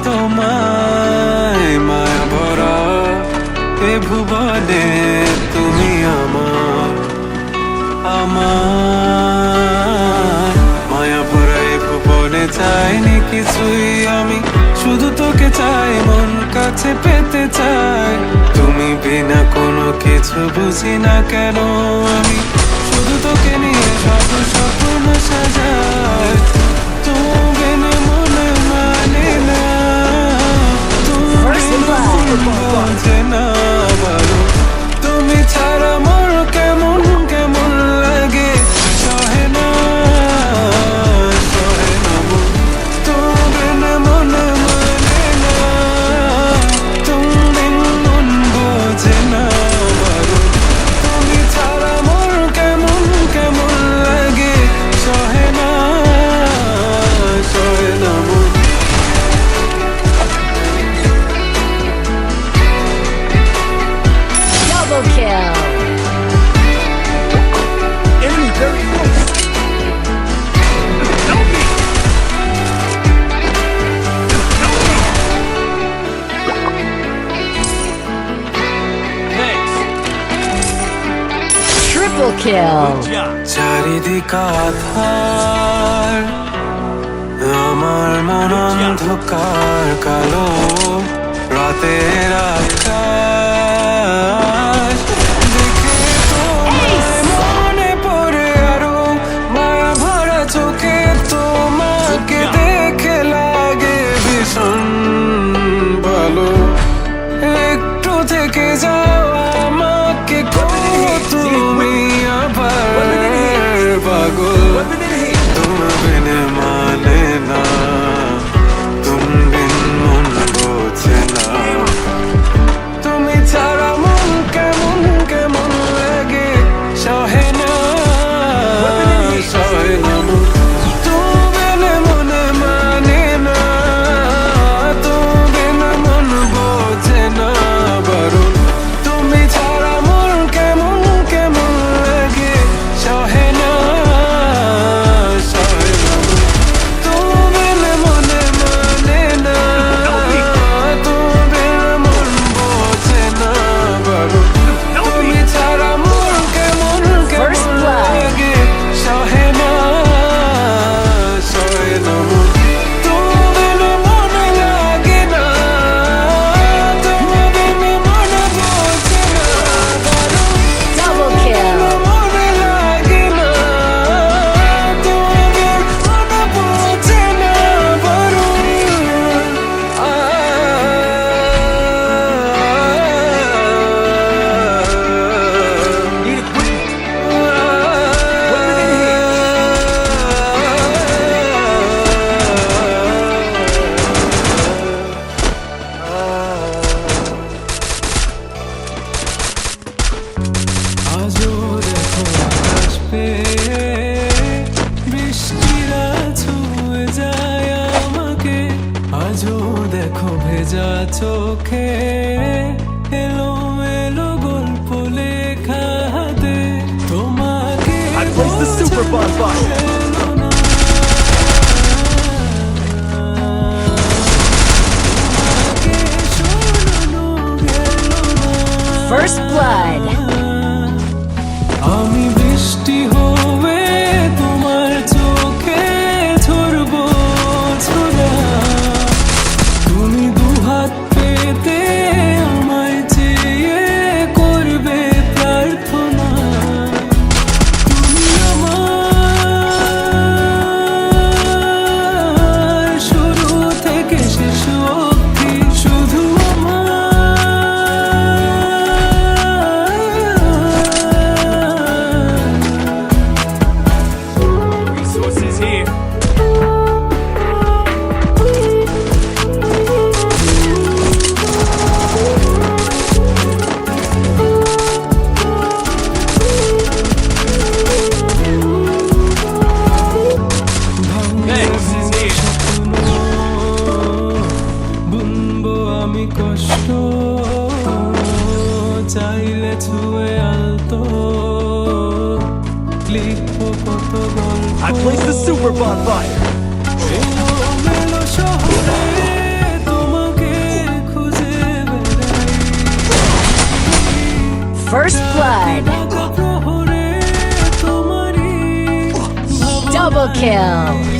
তোমায় মায়া ভরা এ ভুবনে তুমি আমার মায়া ভরা এ ভুবনে চাইনি কিছুই আমি, শুধু তোকে চাই, মন কাছে পেতে চাই। তুমি বিনা কোনো কিছু বুঝি না কেন আমি, শুধু তোকে নিয়ে শত স্বপ্ন সাজাই। তুমি বিনা মনে মানে না, তুমি বিনা মন বোঝে না বলো, তুমি ছাড়া মোর কেমন কেমন লাগে, সহে না মন, তুমি বিনা মনে মানে না, তুমি বিনা মন বোঝে না বলো, তুমি ছাড়া মোর কেমন কেমন লাগে, সহে না মন। Double kill. Enemy very close. Help me! Thanks. Triple kill. Good job. চারিদিক আধার, আমার মন অন্ধকার কালো, রাতের আকাশ দেখে তোমায় মনে পড়ে আরো, মায়া ভরা চোখে তোমাকে দেখে লাগে ভীষণ ভালো। একটু থেকে যাও আমাকে তুমি আবার পাগল, তুমি বিনে মানে না, তুমি বিন মন বোঝে না, তুমি ছাড়া মন কেমন কেমন লাগে, সহে না মন, তুমি বিনে মনে মানে না, তুমি বিনা মন বোঝে না বারণ, তুমি ছাড়া মন কেমন কেমন লাগে, সহে না মন, তুমি বিনা মনে মানে না, তুমি বিনা মন বোঝে না বারণ, তুমি ছাড়া মন কেমন First কেমন blood. লাগে, সহে না মন, তুমি বিনা মনে লাগে না, তুমি বিনা মনে বোঝে না বারণ, Double kill. মনে লাগে না, তুমি বিনা মনে বোঝে না বারণ। Need equipment. আজও দেখো আকাশ পেয়ে বৃষ্টিরা ছুঁয়ে যায় আমাকে, আজও দেখো ভেজা চোখে এলো মেলো গল্প লেখা হাতে, তোমাকে I placed the super bonfire. এলো না, তোমাকে শোনানো গেল না। First blood. আমি বৃষ্টি হয়ে তোমার চোখে ঝরবো ছোড়া, তুমি দুহাত পেতে আমায় চেয়ে করবে প্রার্থনা, তুমি আমার শুরু থেকে শেষ অবধি, শুধু Resources here. Thanks is here. বুনবো আমি কষ্ট, চাইলে ছুঁয়ে আলতো, লিখবো কত গল্প, I placed the super bonfire. এলোমেলো শহরে তোমাকে খুঁজে বেড়াই First blood. ঢাকা প্রহরে তোমারই Double kill.